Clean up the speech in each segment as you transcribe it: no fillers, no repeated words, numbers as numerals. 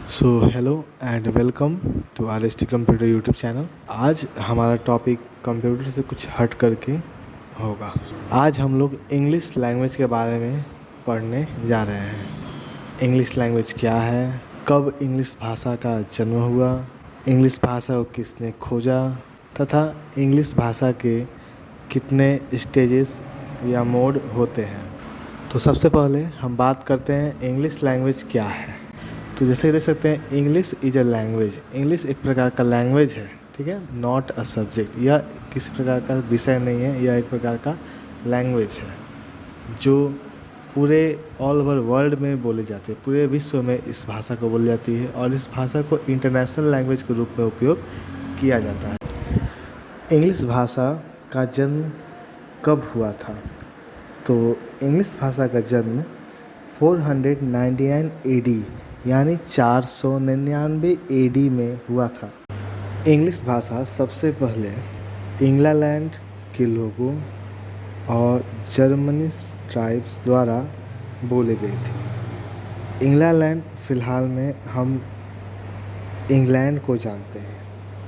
So hello and welcome to R S T computer YouTube channel. आज हमारा topic computer से कुछ हट करके होगा। आज हम लोग इंग्लिश लैंग्वेज के बारे में पढ़ने जा रहे हैं। इंग्लिश लैंग्वेज क्या है, कब इंग्लिश भाषा का जन्म हुआ, इंग्लिश भाषा को किसने खोजा तथा इंग्लिश भाषा के कितने स्टेजेस या मोड होते हैं। तो सबसे पहले हम बात करते हैं इंग्लिश लैंग्वेज क्या है। तो जैसे देख सकते हैं, English is a language. English एक प्रकार का लैंग्वेज है, ठीक है, नॉट अ सब्जेक्ट। यह किसी प्रकार का विषय नहीं है, यह एक प्रकार का लैंग्वेज है जो पूरे ऑल ओवर वर्ल्ड में बोली जाती है। पूरे विश्व में इस भाषा को बोली जाती है और इस भाषा को इंटरनेशनल लैंग्वेज के रूप में उपयोग किया जाता है। इंग्लिश भाषा का जन्म कब हुआ था? तो इंग्लिश भाषा का जन्म 499 AD यानी 499 AD में हुआ था। इंग्लिश भाषा सबसे पहले इंग्लैंड के लोगों और जर्मनिश ट्राइब्स द्वारा बोली गई थी। इंग्लैंड फ़िलहाल में हम इंग्लैंड को जानते हैं।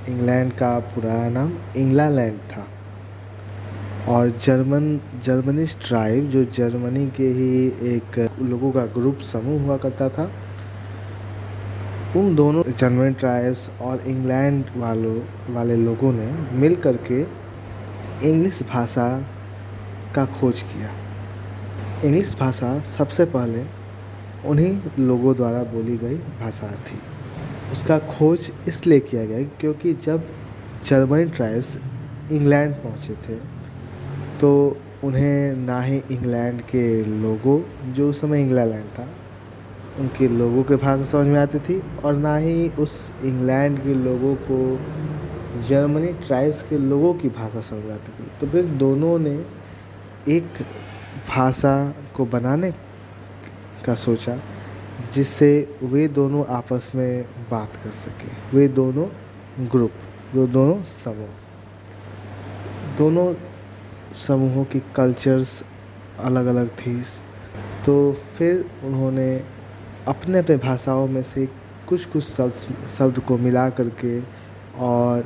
इंग्लैंड का पुराना नाम इंग्लैंड था और जर्मनिश ट्राइब जो जर्मनी के ही एक लोगों का ग्रुप समूह हुआ करता था, उन दोनों जर्मन ट्राइब्स और इंग्लैंड वाले लोगों ने मिल करके इंग्लिश भाषा का खोज किया। इंग्लिश भाषा सबसे पहले उन्हीं लोगों द्वारा बोली गई भाषा थी। उसका खोज इसलिए किया गया क्योंकि जब जर्मन ट्राइब्स इंग्लैंड पहुंचे थे तो उन्हें ना ही इंग्लैंड के लोगों, जो उस समय इंग्लैंड था, उनके लोगों की भाषा समझ में आती थी और ना ही उस इंग्लैंड के लोगों को जर्मनी ट्राइब्स के लोगों की भाषा समझ में आती थी। तो फिर दोनों ने एक भाषा को बनाने का सोचा जिससे वे दोनों आपस में बात कर सके। वे दोनों ग्रुप, दोनों समूह, दोनों समूहों की कल्चर्स अलग अलग थी। तो फिर उन्होंने अपने अपने भाषाओं में से कुछ शब्द को मिला करके और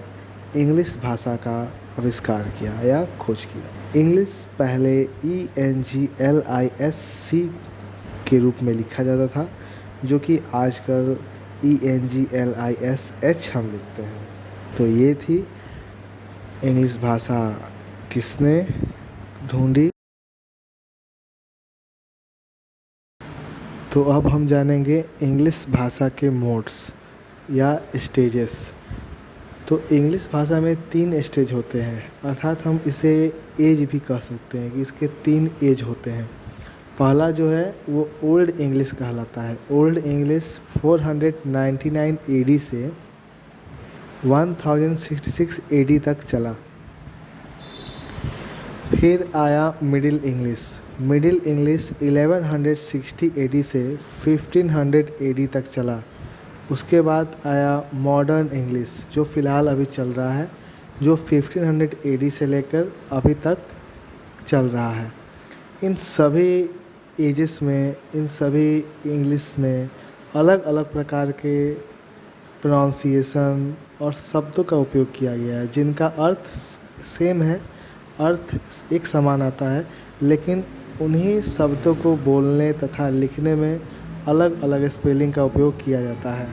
इंग्लिश भाषा का आविष्कार किया या खोज किया। इंग्लिश पहले ENGLISH के रूप में लिखा जाता था, जो कि आजकल ENGLISH हम लिखते हैं। तो ये थी इंग्लिश भाषा किसने ढूंढी। तो अब हम जानेंगे इंग्लिश भाषा के मोड्स या स्टेजेस। तो इंग्लिश भाषा में 3 स्टेज होते हैं, अर्थात हम इसे एज भी कह सकते हैं कि इसके 3 एज होते हैं। पहला जो है वो ओल्ड इंग्लिश कहलाता है। ओल्ड इंग्लिश 499 AD से 1066 AD तक चला। फिर आया middle English. Middle English 1160 AD से 1500 AD तक चला। उसके बाद आया मॉडर्न इंग्लिश, जो फ़िलहाल अभी चल रहा है, जो 1500 AD से लेकर अभी तक चल रहा है। इन सभी एजेस में, इन सभी इंग्लिश में अलग अलग प्रकार के प्रोनाउंसिएशन और शब्दों का उपयोग किया गया है जिनका अर्थ सेम है, अर्थ एक समान आता है, लेकिन उन्हीं शब्दों को बोलने तथा लिखने में अलग अलग स्पेलिंग का उपयोग किया जाता है।